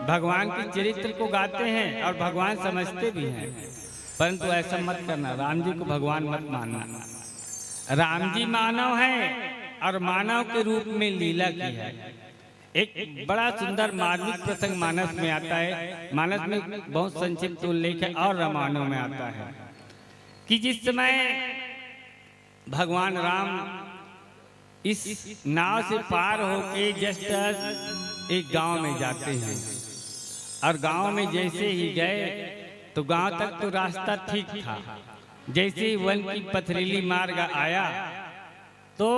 भगवान के चरित्र को गाते हैं और भगवान समझते भी हैं, परंतु ऐसा मत करना, राम जी को भगवान मत मानना। राम जी मानव हैं और मानव के रूप में लीला की है। एक बड़ा सुंदर मार्मिक प्रसंग मानस में आता है, मानस में बहुत संक्षिप्त उल्लेख है और रामायणों में आता है कि जिस समय भगवान राम इस नाव से पार होके जस्ट एक गांव में जाते हैं और गांव में जैसे ही गए तो गांव तक तो रास्ता ठीक था, जैसे ही वन की पथरीली मार्ग आया तो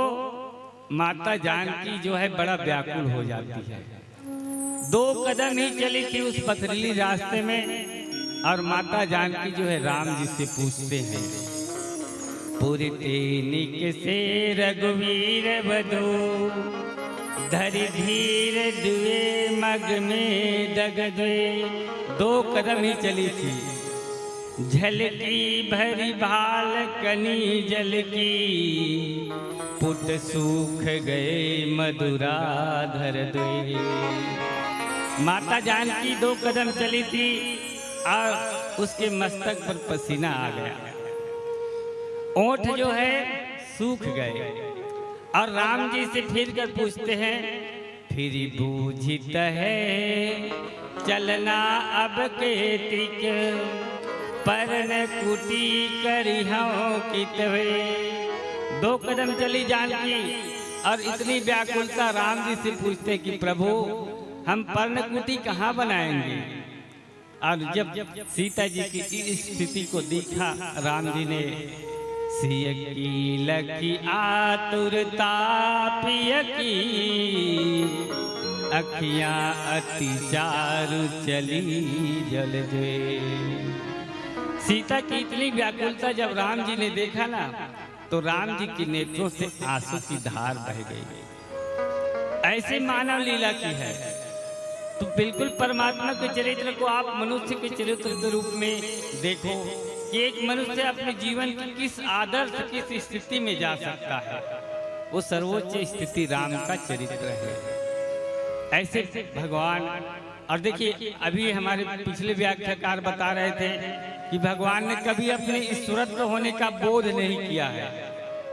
माता जानकी जो है बड़ा व्याकुल हो जाती है। 2 कदम ही चली थी उस पथरीली रास्ते में और माता जानकी जो है राम जी से पूछते हैं, पुरतेनिक से रघुवीर बधो धरि धीर दुए मग में दगदे। 2 कदम ही चली थी, झलकी भरी भाल कनी जल की, पुट सूख गए मधुरा धर दे। माता जानकी 2 कदम चली थी और उसके मस्तक पर पसीना आ गया, ओंठ जो है सूख गए और राम जी से फिर कर पूछते हैं, फिर बूझित है चलना अब के त्रिक, परन कुटी करिहौं कितवे। 2 कदम चली जानकी और इतनी व्याकुलता राम जी से पूछते कि प्रभु हम पर्णकुटी कहाँ बनाएंगे। और जब सीता जी की इस स्थिति को देखा राम जी ने, सिय की लकी आतुरता पिय की, अखियां अति चारु चली जल जे। सीता की इतनी व्याकुलता जब राम जी ने देखा ना तो राम जी के नेत्रों से आंसू की धार बह गई। ऐसे मानव लीला की है। तो बिल्कुल परमात्मा के चरित्र को आप मनुष्य के चरित्र के रूप में देखो कि एक मनुष्य अपने जीवन की किस आदर्श किस स्थिति में जा सकता है, वो सर्वोच्च स्थिति राम का चरित्र है। ऐसे भगवान, और देखिए अभी हमारे पिछले व्याख्याकार बता रहे थे कि भगवान ने कभी अपने ईश्वरत्व होने का बोध नहीं किया है।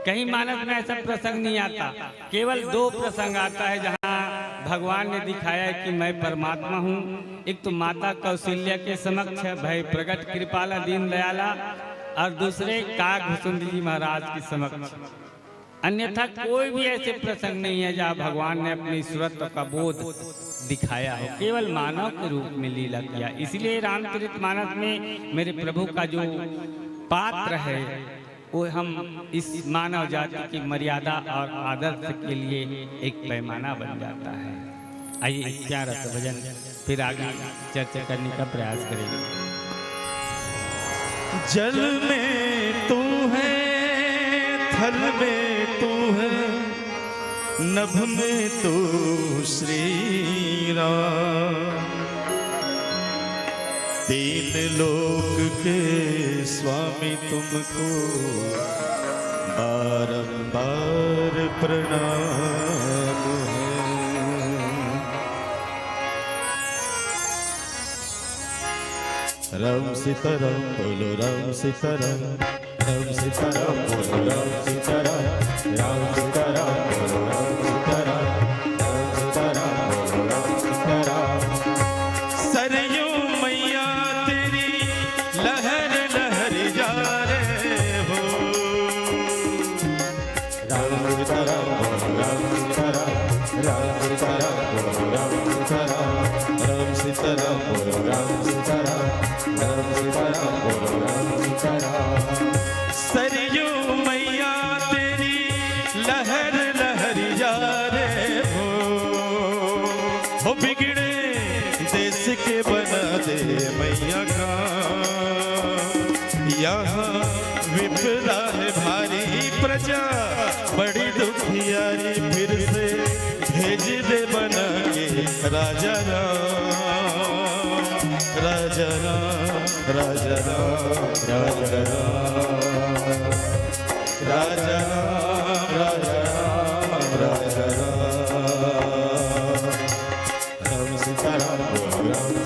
कहीं मानस में ऐसा प्रसंग नहीं आता, केवल 2 प्रसंग आता है जहाँ भगवान ने दिखाया है कि मैं परमात्मा हूँ। एक तो माता कौशल्या के समक्ष भय प्रकट कृपाला दीन दयाला, और दूसरे काकभूषुंड जी महाराज के समक्ष। अन्यथा कोई भी ऐसे प्रसंग नहीं है जहाँ भगवान ने अपने ईश्वरत्व का बोध दिखाया हो, केवल मानव के रूप में लीला किया। इसलिए रामचरितमानस में मेरे प्रभु का जो पात्र है वो हम इस मानव जाति की मर्यादा और आदर्श के लिए एक पैमाना बन जाता है। आइए प्यारा सा भजन फिर आगे चर्चा करने का प्रयास करेंगे। जल में तू है, थल में तू है, नभ में तू श्री राम। 3 लोक के स्वामी तुमको बारंबार प्रणाम है। राम सीताराम बोलो राम सीताराम, राम सीताराम बोलो राम सीताराम, राम सीताराम बोलो राम सीताराम, राम सीताराम बोलो राम सीताराम। सरयू मैया तेरी लहर लहर जा रे हो, राम सीताराम बोलो राम सीताराम, राम सीताराम बोलो राम सीताराम, राम सीताराम बोलो राम सीताराम, राम सीताराम बोलो राम सीताराम। सरयू मैया तेरी लहर लहर जा रे हो बिगड़े देश के बना दे मैया का। यहाँ विपदा है भारी प्रजा बड़ी दुखियारी, फिर से भेज दे बना के राजा राम, राजा राम, राजा राम, राजा राम, राजा राम, राजा राम, राजा राम। राम सीताराम बोलो राम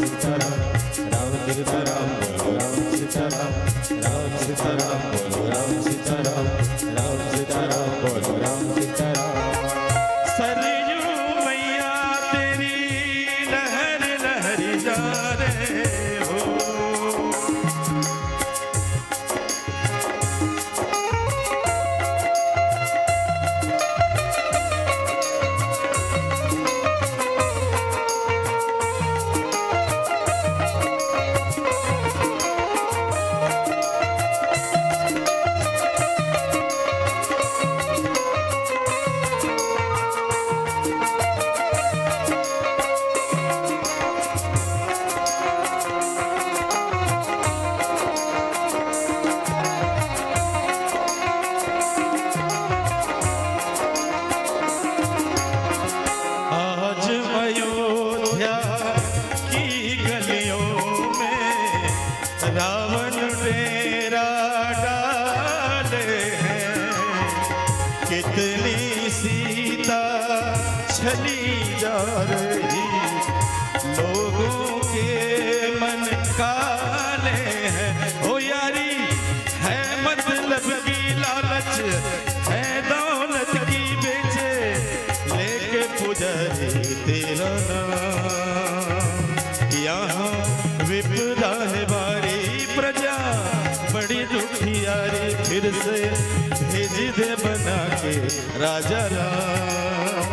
राजा राम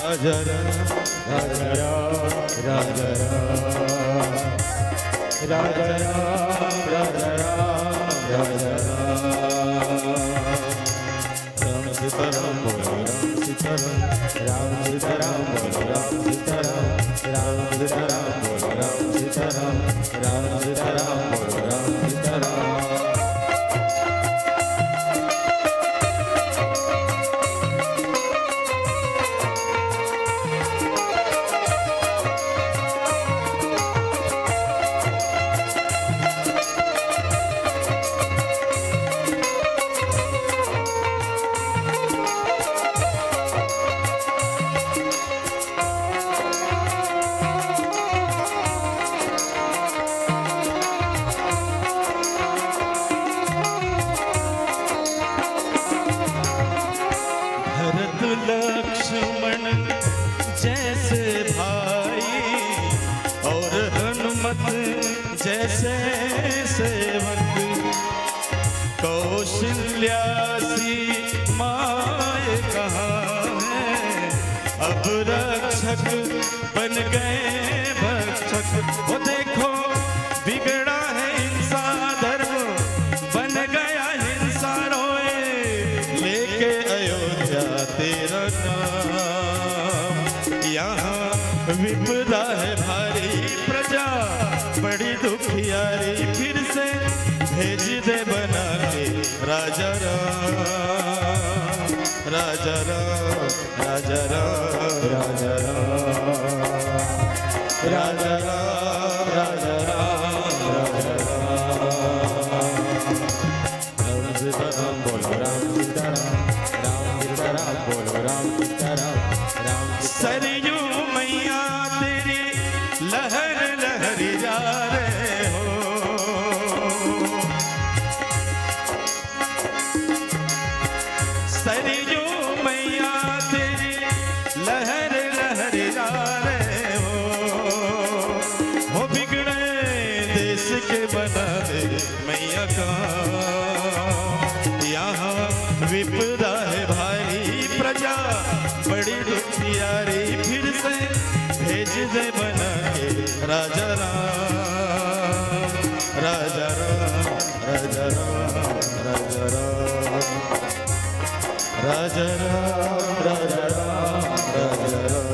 राजा राम राजा राम राजा राम राजा राम राजा राम राजा राम सीताराम बोलो राम सीताराम बोलो राम सीताराम राम सीताराम बोलो राम सीताराम राम सीताराम बोलो राम सीताराम। भरत लक्ष्मण जैसे भाई और हनुमत जैसे सेवक, कौशल्या सी माए कहाँ है, अब रक्षक बन गए भक्षक। वो देखो बिगड़ा है हिंसा धर्म, बन गया हिंसा रोए, लेके अयोध्या तेरा नाम। यहाँ विपदा है भारी, प्रजा बड़ी दुखियारी, फिर से भेज दे बना के राजा राम राजा राम राजा राम राजा राम राजा राम राजा राम राजा राम सीताराम बोलो राम सीताराम बोलो राम सीताराम राम। सरयू मैया तेरी लहर लहरी जा रहे हो, सरयू मैया तेरी लहर लहरी जा रहे हो बिगड़े देश के बना दे मैया का। यहाँ विपदा है भारी, प्रजा बड़ी दुखियारी, फिर से भेज दे बना के राजा राम राजा राम राजा राम राजा राम राजा राम राजा राम राजा राम।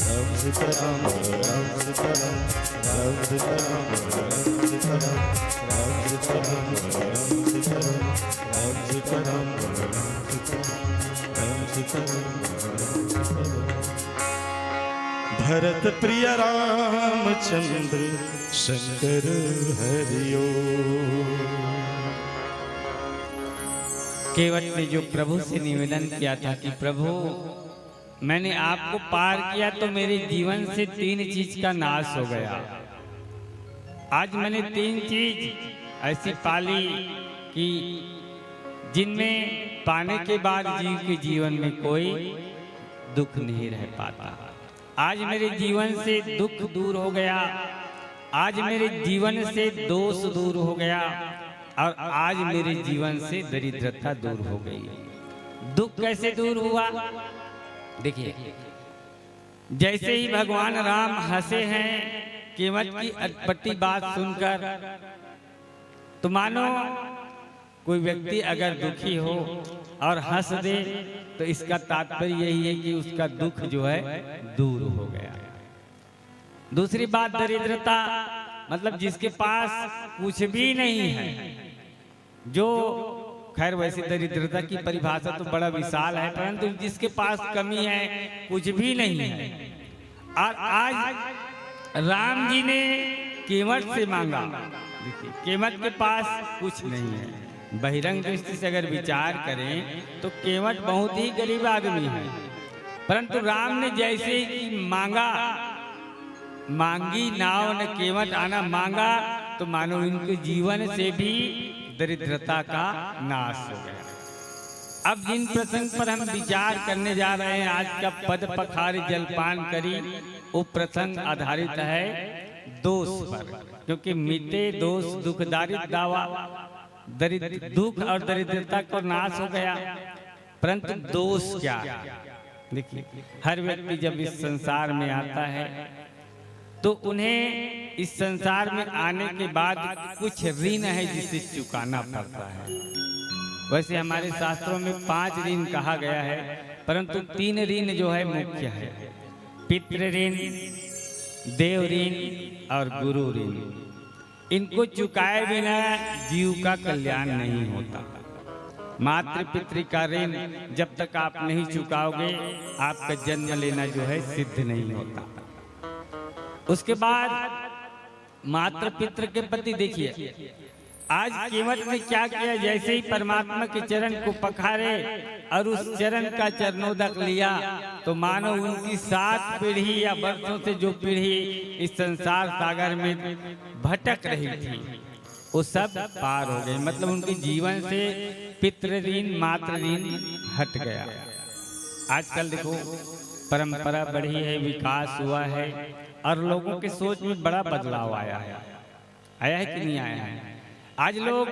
राम सीताराम बोलो राम सीताराम राम सीताराम बोलो राम सीताराम राम सीताराम बोलो राम सीताराम राम सीताराम बोलो राम सीताराम राम सीताराम बोलो राम सीताराम। भरत प्रिय रामचंद्र शंकर हरिओ। केवट ने जो प्रभु से निवेदन किया था कि प्रभु मैंने आपको पार किया तो मेरे जीवन से 3 चीज का नाश हो गया। आज मैंने 3 चीज ऐसी पाली कि जिनमें पाने के बाद जीव के जीवन में कोई दुख नहीं रह पाता। आज मेरे जीवन से दुख दूर हो गया, आज मेरे जीवन से दोष दूर हो गया, और आज मेरे जीवन से दरिद्रता दूर हो गई। दुख कैसे दूर हुआ? देखिए, जैसे ही भगवान राम हंसे हैं केवट की अटपटी बात सुनकर, तो मानो कोई व्यक्ति अगर दुखी हो और हंस दे तो इसका तात्पर्य यही है कि उसका दुख जो है दूर हो गया। दूसरी बात दरिद्रता, मतलब जिसके पास कुछ भी नहीं है, जो खैर वैसे दरिद्रता की परिभाषा तो बड़ा विशाल है, परंतु जिसके पास कमी है, कुछ भी नहीं है। और आज राम जी ने केवट से मांगा। देखिए, केवट के पास कुछ नहीं है। बहिरंग दृष्टि से अगर विचार करें तो केवट बहुत ही गरीब आदमी है, परंतु राम ने जैसे ही मांगा, मांगी नाव न केवट आना, मांगा तो मानो इनके जीवन से भी दरिद्रता का नाश हो गया। अब जिन प्रसंग पर हम विचार करने जा रहे हैं, आज का पद पखारी जलपान करी, वो प्रसंग आधारित है दोष पर, क्योंकि मिटे दोष दुखदारित दावा। दरिद्र दुख और दरिद्रता को नाश हो गया, परंतु दोष क्या? देखिए, हर व्यक्ति जब इस संसार में आता है तो उन्हें इस संसार में आने के बाद कुछ ऋण है जिसे चुकाना पड़ता है। वैसे हमारे शास्त्रों में 5 ऋण कहा गया है, परंतु 3 ऋण जो है मुख्य है, पितृ ऋण, देव ऋण और गुरु ऋण। इनको चुकाए बिना जीव का कल्याण नहीं होता। मातृ पितृ का ऋण जब तक आप नहीं चुकाओगे, आपका जन्म लेना जो है सिद्ध नहीं होता। उसके बाद मातृ पितृ के प्रति देखिए, आज केवट ने क्या किया, जैसे ही परमात्मा के चरण को पखारे और उस चरण का चरणोदक लिया, तो मानो उनकी 7 पीढ़ी या वर्षों से जो पीढ़ी इस संसार सागर में भटक रही थी, वो सब पार हो गए। मतलब उनके जीवन से पितृ ऋण मातृ ऋण हट गया। आजकल देखो परंपरा बढ़ी है, विकास हुआ है और लोगों के सोच में बड़ा बदलाव आया है। आया है कि नहीं आया है? आज लोग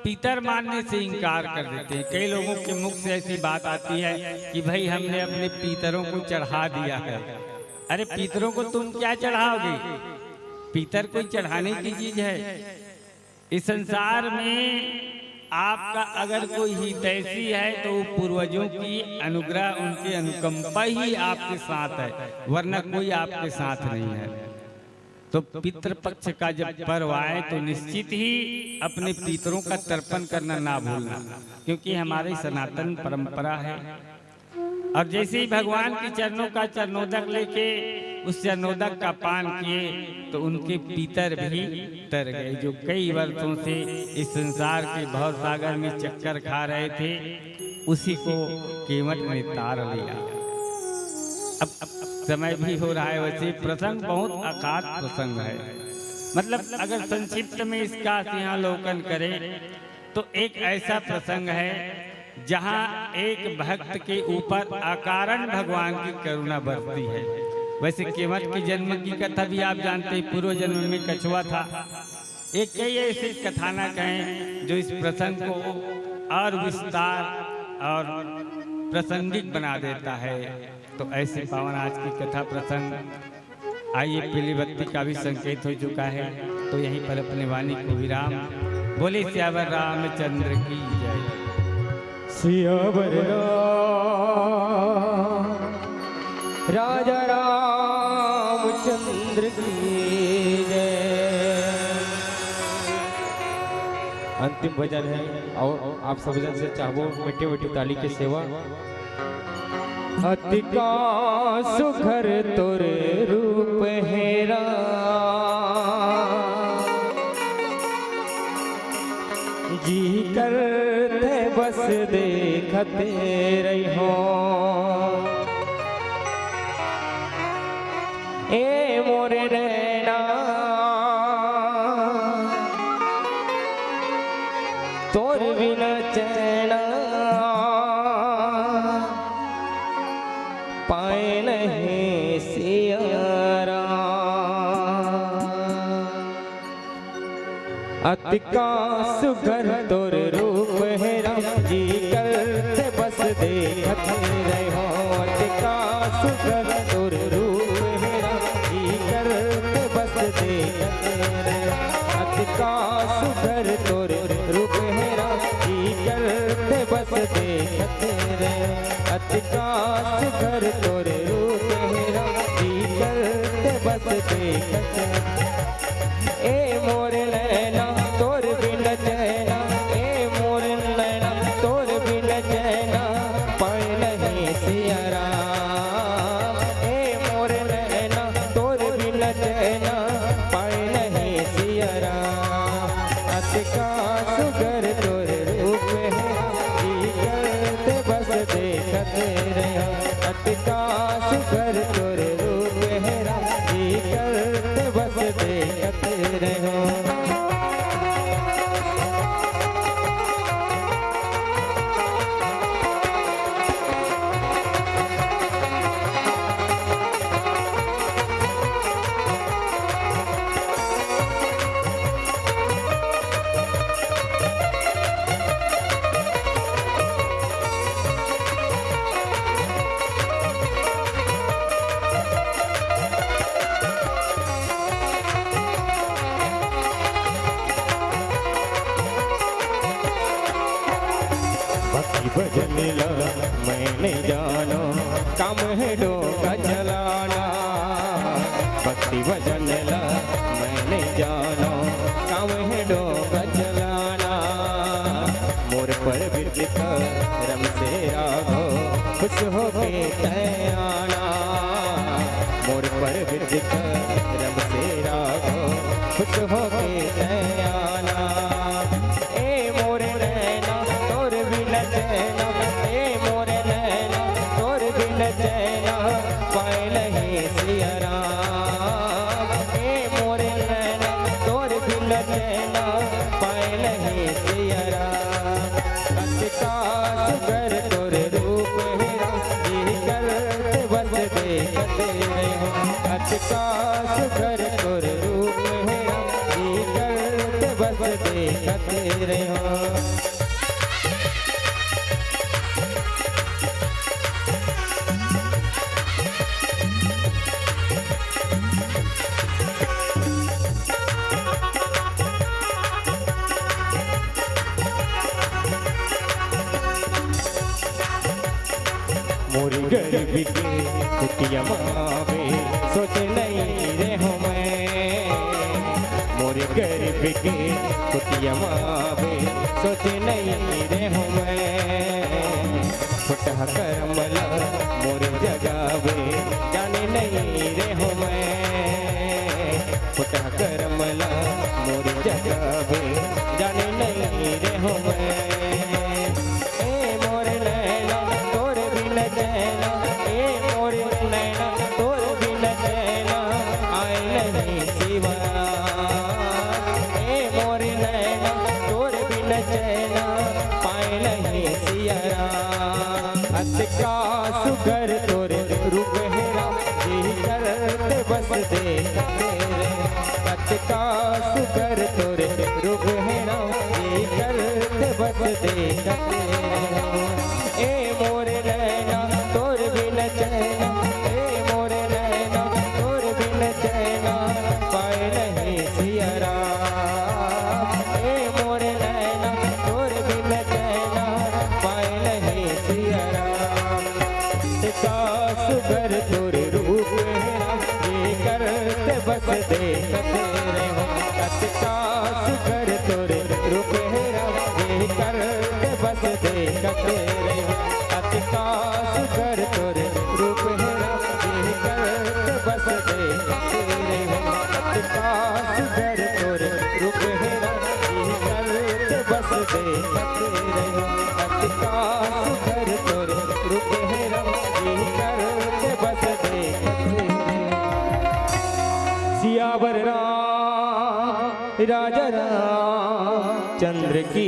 पितर मानने से इनकार कर देते हैं। कई लोगों के मुख से ऐसी बात आती है कि भाई हमने अपने पितरों को चढ़ा दिया है। अरे पितरों को तुम क्या चढ़ाओगे? पितर कोई चढ़ाने की चीज है? इस संसार में आपका अगर कोई हितैषी है तो पूर्वजों की अनुग्रह, उनकी अनुकंपा ही आपके साथ है, वरना कोई आपके साथ नहीं है। तो पितृपक्ष का जब पर्व आए तो निश्चित ही अपने पितरों का तर्पण करना ना भूलना, क्योंकि हमारी सनातन परंपरा है। और जैसे ही भगवान के चरणों का चरणोदक लेके उस चरणोदक का पान किए तो उनके पितर भी तर गए, जो कई वर्षों से इस संसार के भव सागर में चक्कर खा रहे थे, उसी को केवट ने तार लिया। अब समय भी हो रहा है, वैसे प्रसंग बहुत अकाट प्रसंग है। मतलब अगर संक्षिप्त में इसका सिंहावलोकन करें तो एक ऐसा प्रसंग है जहां एक भक्त के ऊपर अकारण भगवान की करुणा बरसती है। वैसे केवट के जन्म की कथा भी आप जानते हैं, पूर्व जन्म में कछुआ था। एक कई ऐसे कथानक हैं जो इस प्रसंग को और विस्तार और प्रासंगिक बना देता है। तो ऐसे पावन आज की कथा प्रसंग, आइए पीली बत्ती का भी संकेत हो चुका है, तो यहीं पर अपने वाणी को विराम। बोले सियावर रामचंद्र की जय। सियावर राजा रामचंद्र की जय। अंतिम भजन है और आप सब जन से चाहो मीठी मीठी ताली की सेवा। अति का सुघर तोरे रूप हेरा, जी करते बस देखते रहो। ए मोरे नैना तोर बिना चैना, पाए नहीं सियारा। अति का सुघर तोर रूप है राम, जी करते बस देखते रहो। अति का सुघर तोर रूप है राम, जी करते बस देखते रहो। अति का सुघर तोर रूप है राम, जी करते बस देखते रहो। अति का सुघर तोर रूप है राम, जी करते बस देखते। ए मोर नैना तोर बिन चैना, ए मोर नैना तोर बिन चैना, पाए नहीं सियारा। ए मोर नैना तोर बिन चैना, पाए नहीं सियारा। अति का सुघर तोर रूप है, जी करते बस देखते रहो। अति का सुघर तोर रूप है, जी करते बस देखते रहो। भजन ला मैंने जाना काम है डोंगा चलाना भक्ति भजन ला मैंने जाना काम है डोंगा चलाना मोर पर विदित रम से राघो खुश होके तयाना मोर पर विदित रम से राघो खुश होके तयाना ए मोरे नैना तोर बिन चैना ए मोरे नैना तोर बिन चैना पाए लहे सिया राम ए मोरे नैना तोर बिन चैना पाए लहे सिया राम अचका सुगर तोर रूप है जी करते बस देखते रहो अचका सुगर तोर रूप है जी करते बस देखते रहो मोरी गरीबी के कुटिया मावे सोच नहीं रे हो मैं मोरी गरीबी के कुटिया मावे सोच नहीं रे हो मैं फुटह करमला मोरे जगावे जाने नहीं रे हो मैं फुटह करमला मोरे जगावे जाने नहीं रे हो मैं ए मोरे नैना तोर बिन चैना ए मोरे नैना तोर बिन चैना आए नहीं सिवा ए मोरे नैना तोर बिन चैना पाए नहीं सिया अचका सुगर तोर रूप हेरा जी करते बस देखते रे अचका सुगर तोर रूप हेरा जी करते बस देखते रे ए मोरे नैना तोर बिन चैना ए मोरे नैना तोर बिन चैना पाए नहीं सिया राम ए मोरे नैना तोर बिन चैना पाए नहीं सिया राम अचका सुगर तोर रूप हेरा जी करते बस देखते रहो अचका सुगर तोर रूप हेरा जी करते बस देखते रहो अचका सुगर तोर रूप हेरा जी करते बस देखते रहो अचका सुगर तोर रूप हेरा जी करते बस देखते रहो अचका सुगर तोर रूप हेरा जी करते बस देखते सियावर राम राजा राम चंद्र की